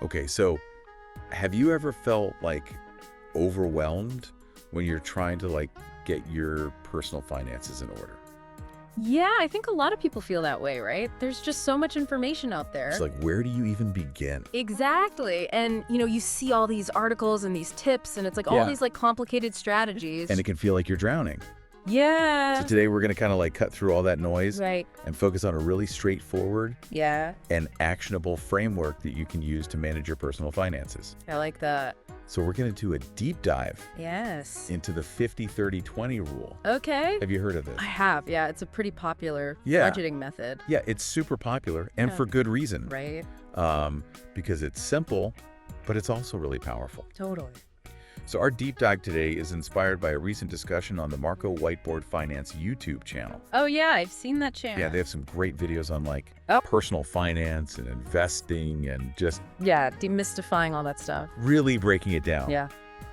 Okay, so have you ever felt like overwhelmed when you're trying to like get your personal finances in order? Yeah, I think a lot of people feel that way, right? There's just so much information out there. It's like, where do you even begin? Exactly. And, you see all these articles and these tips, and it's like all Yeah. these like complicated strategies. And it can feel like you're drowning. Yeah. So today we're going to kind of like cut through all that noise Right. and focus on a really straightforward Yeah. and actionable framework that you can use to manage your personal finances. I like that. So we're going to do a deep dive Yes. into the 50-30-20 rule. Okay. Have you heard of this? I have. Yeah, it's a pretty popular Yeah. budgeting method. Yeah, it's super popular and Yeah. for good reason. Right. Because it's simple, but it's also really powerful. Totally. So our deep dive today is inspired by a recent discussion on the Marco Whiteboard Finance YouTube channel. Oh, yeah, I've seen that channel. Yeah, they have some great videos on like Oh. personal finance and investing and just Yeah, demystifying all that stuff. really breaking it down. Yeah.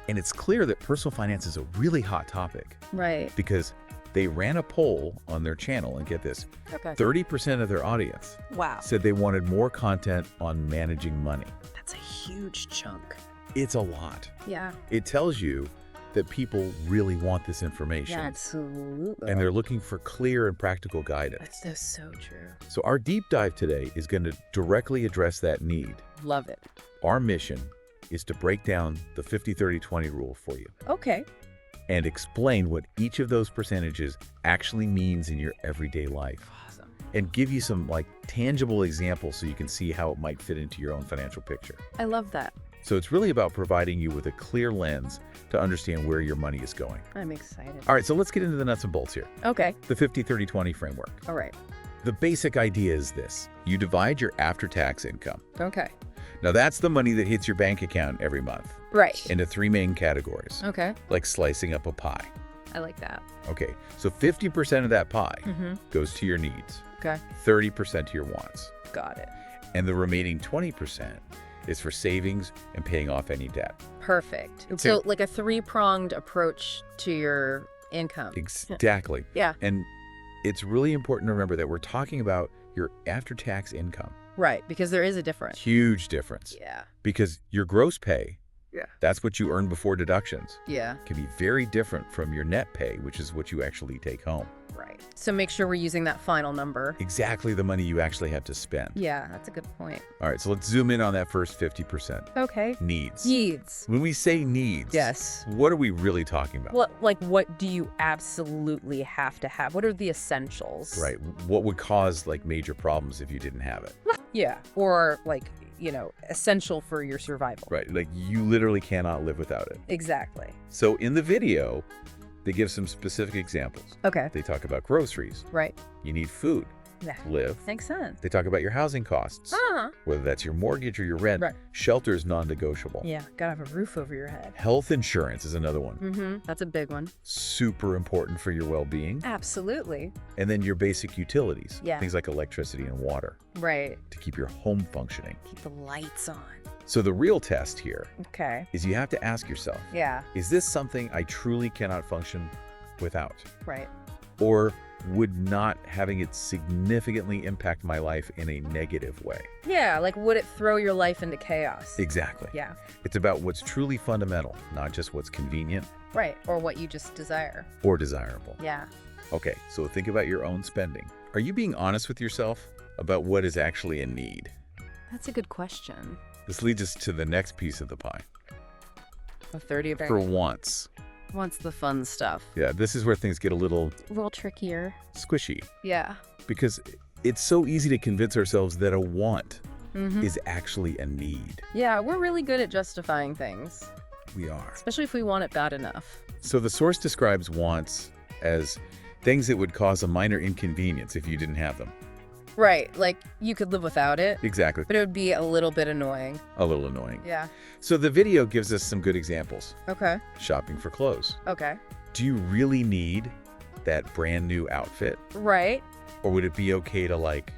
And it's clear that personal finance is a really hot topic Right. because they ran a poll on their channel, and get this, Okay. 30% of their audience Wow. said they wanted more content on managing money. That's a huge chunk. It's a lot. Yeah. It tells you that people really want this information. Yeah, absolutely. And they're looking for clear and practical guidance. That's so true. So our deep dive today is going to directly address that need. Love it. Our mission is to break down the 50-30-20 rule for you Okay. and explain what each of those percentages actually means in your everyday life Awesome. and give you some like tangible examples so you can see how it might fit into your own financial picture. I love that. So it's really about providing you with a clear lens to understand where your money is going. I'm excited. All right, so let's get into the nuts and bolts here. Okay. The 50-30-20 framework. All right. The basic idea is this. You divide your after-tax income. Okay. Now that's the money that hits your bank account every month Right. into three main categories, Okay. like slicing up a pie. I like that. Okay, so 50% of that pie Mm-hmm. goes to your needs, Okay. 30% to your wants, Got it. and the remaining 20% is for savings and paying off any debt. Perfect. Okay. So like a three-pronged approach to your income. Exactly. Yeah. And it's really important to remember that we're talking about your after-tax income. Right. Because there is a difference. Huge difference. Yeah. Because your gross pay, Yeah. that's what you earn before deductions, Yeah. can be very different from your net pay, which is what you actually take home. Right. So make sure we're using that final number. Exactly the money you actually have to spend. Yeah, that's a good point. All right, so let's zoom in on that first 50%. Okay. Needs. Needs. When we say needs, Yes. what are we really talking about? What do you absolutely have to have? What are the essentials? Right. What would cause like major problems if you didn't have it? Yeah. Or essential for your survival. Right. Like you literally cannot live without it. Exactly. So in the video, they give some specific examples. Okay. They talk about groceries. Right. You need food Yeah. to live. Makes sense. They talk about your housing costs, whether that's your mortgage or your rent. Right. Shelter is non-negotiable. Yeah. Gotta have a roof over your head. Health insurance is another one. Mm-hmm. That's a big one. Super important for your well-being. Absolutely. And then your basic utilities, Yeah. things like electricity and water Right. to keep your home functioning. Keep the lights on. So the real test here Okay. is you have to ask yourself, Yeah. is this something I truly cannot function without? Right. Or would not having it significantly impact my life in a negative way? Yeah. Like, would it throw your life into chaos? Exactly. Yeah. It's about what's truly fundamental, not just what's convenient Right. Or what you just desire. or desirable. Yeah. Okay, so think about your own spending. Are you being honest with yourself about what is actually a need? That's a good question. This leads us to the next piece of the pie. A 30 For wants. What's the fun stuff? Yeah, this is where things get a little A little trickier. squishy Yeah. because it's so easy to convince ourselves that a want Mm-hmm. is actually a need. Yeah, we're really good at justifying things, We are. especially if we want it bad enough. So the source describes wants as things that would cause a minor inconvenience if you didn't have them. Right. Like, you could live without it, Exactly. but it would be a little bit annoying. A little annoying. Yeah. So the video gives us some good examples. Okay. Shopping for clothes. Okay. Do you really need that brand new outfit? Right. Or would it be okay to like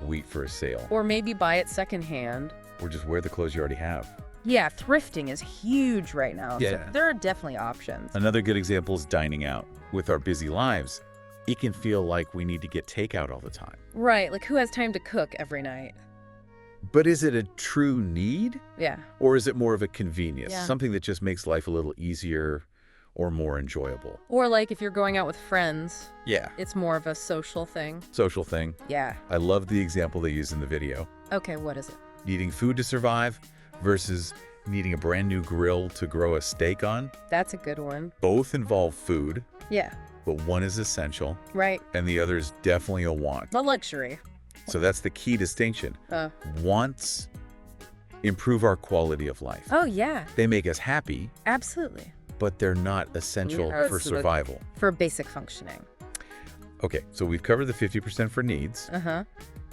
wait for a sale Or maybe buy it secondhand. or just wear the clothes you already have? Yeah, thrifting is huge right now. Yeah. So there are definitely options. Another good example is dining out. With our busy lives, it can feel like we need to get takeout all the time. Right. Like, who has time to cook every night? But is it a true need? Yeah. Or is it more of a convenience? Yeah. Something that just makes life a little easier or more enjoyable? Or like if you're going out with friends, Yeah. it's more of a social thing. Social thing. Yeah. I love the example they use in the video. Okay, what is it? Needing food to survive versus needing a brand new grill to grow a steak on. That's a good one. Both involve food, Yeah. but one is essential Right. and the other is definitely a want. The luxury. So that's the key distinction. Uh, Wants improve our quality of life. oh, yeah. They make us happy, Absolutely. but they're not essential Yeah, for it's survival. For basic functioning. Okay, so we've covered the 50% for needs Uh-huh.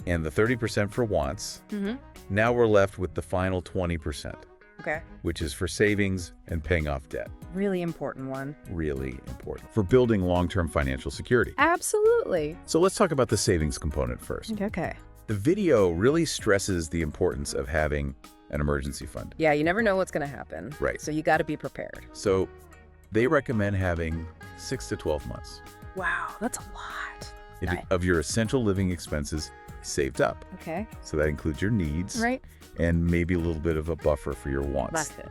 and the 30% for wants. Mm-hmm. Now we're left with the final 20%, Okay. which is for savings and paying off debt. Really important one. Really important for building long-term financial security. Absolutely. So let's talk about the savings component first. Okay. The video really stresses the importance of having an emergency fund. Yeah, you never know what's going to happen. Right. So you got to be prepared. So they recommend having 6 to 12 months Wow, that's a lot. Nice. of your essential living expenses saved up. Okay. So that includes your needs Right. and maybe a little bit of a buffer for your wants. That's it.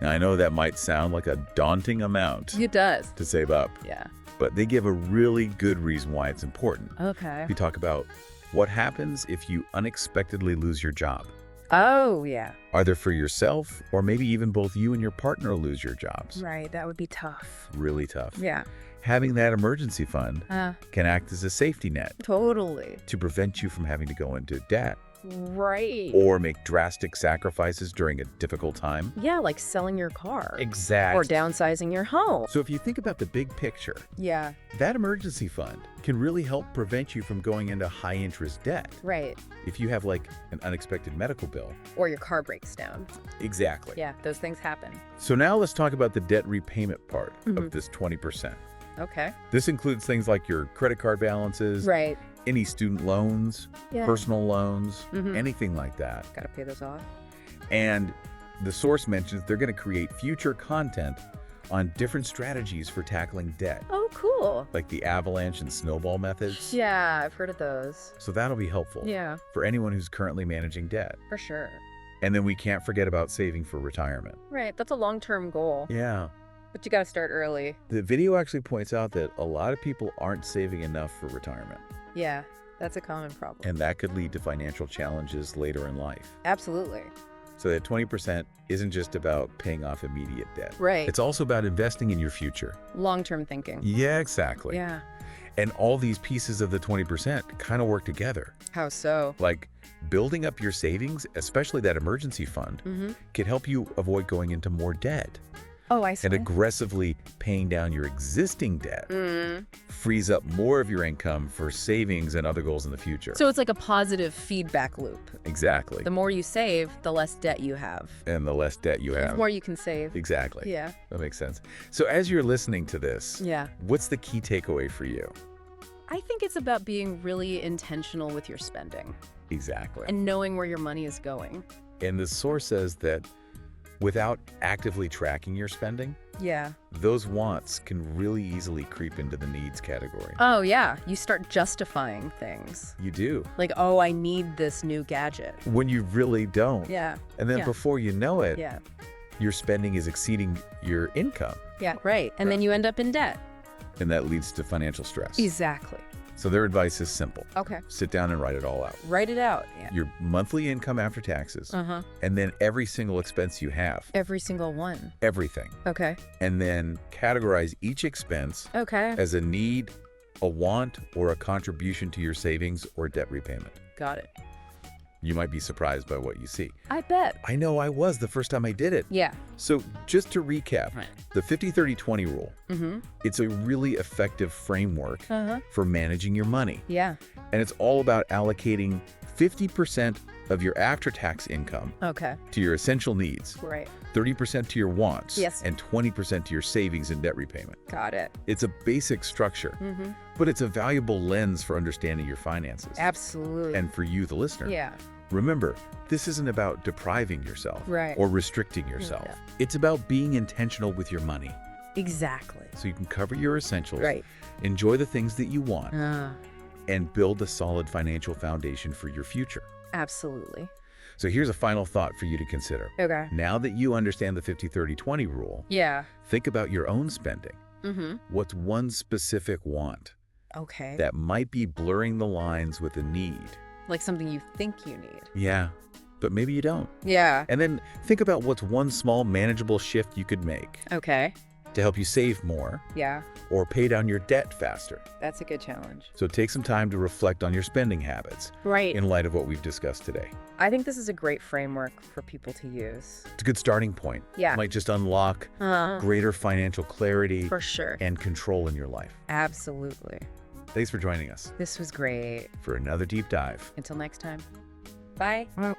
Now, I know that might sound like a daunting amount It does. to save up, Yeah. but they give a really good reason why it's important. Okay. We talk about what happens if you unexpectedly lose your job, Oh, yeah. either for yourself or maybe even both you and your partner lose your jobs. Right. That would be tough. Really tough. Yeah. Having that emergency fund can act as a safety net Totally. to prevent you from having to go into debt Right. or make drastic sacrifices during a difficult time. Yeah, like selling your car. Exactly. Or downsizing your home. So if you think about the big picture, Yeah. that emergency fund can really help prevent you from going into high interest debt. Right. If you have like an unexpected medical bill. Or your car breaks down. Exactly. Yeah, those things happen. So now let's talk about the debt repayment part Mhm. of this 20%. Okay. This includes things like your credit card balances, Right. any student loans, Yeah. personal loans, Mhm. anything like that. Got to pay those off. And the source mentions they're going to create future content on different strategies for tackling debt, Oh, cool. like the avalanche and snowball methods. Yeah, I've heard of those. So that'll be helpful Yeah, for anyone who's currently managing debt. for sure. And then we can't forget about saving for retirement. Right. That's a long-term goal. Yeah. But you got to start early. The video actually points out that a lot of people aren't saving enough for retirement, Yeah, that's a common problem. and that could lead to financial challenges later in life. Absolutely. So that 20% isn't just about paying off immediate debt. Right. It's also about investing in your future. Long-term thinking. Yeah, exactly. Yeah. And all these pieces of the 20% kind of work together. How so? Like building up your savings, especially that emergency fund, Mm-hmm. can help you avoid going into more debt. Oh, I see. And aggressively paying down your existing debt frees up more of your income for savings and other goals in the future. So it's like a positive feedback loop. Exactly. The more you save, the less debt you have. And the less debt you The have. more you can save. Exactly. Yeah. That makes sense. So as you're listening to this, Yeah. what's the key takeaway for you? I think it's about being really intentional with your spending Exactly. and knowing where your money is going. And the source says that without actively tracking your spending, Yeah. those wants can really easily creep into the needs category. Oh, yeah. You start justifying things. You do. Like, oh, I need this new gadget. When you really don't. Yeah. And then Yeah. before you know it, Yeah. your spending is exceeding your income. Yeah. Right. And then you end up in debt. And that leads to financial stress. Exactly. So their advice is simple. Okay. Sit down and write it all out. Write it out. Yeah. Your monthly income after taxes, Uh-huh. and then every single expense you have, Every single one. everything. Okay. And then categorize each expense Okay. as a need, a want, or a contribution to your savings or debt repayment. Got it. You might be surprised by what you see. I bet. I know I was the first time I did it. Yeah. So just to recap, Right. the 50-30-20 rule, Mm-hmm. it's a really effective framework Uh-huh. for managing your money. Yeah. And it's all about allocating 50% of your after-tax income Okay. to your essential needs, Right. 30% to your wants, Yes. and 20% to your savings and debt repayment. Got it. It's a basic structure, Mm-hmm. but it's a valuable lens for understanding your finances. Absolutely. And for you, the listener, yeah. remember, this isn't about depriving yourself Right. or restricting yourself. Yeah. It's about being intentional with your money Exactly. so you can cover your essentials, Right. enjoy the things that you want, Uh, and build a solid financial foundation for your future. absolutely. So here's a final thought for you to consider. Okay. Now that you understand the 50-30-20 rule, Yeah. think about your own spending. Mm-hmm. What's one specific want Okay. that might be blurring the lines with a need? Like something you think you need. Yeah, but maybe you don't. Yeah. And then think about what's one small manageable shift you could make Okay. to help you save more Yeah. or pay down your debt faster. That's a good challenge. So take some time to reflect on your spending habits Right. in light of what we've discussed today. I think this is a great framework for people to use. It's a good starting point. Yeah. Might just unlock greater financial clarity For sure. and control in your life. Absolutely. Thanks for joining us This was great. for another deep dive. Until next time. Bye. Well,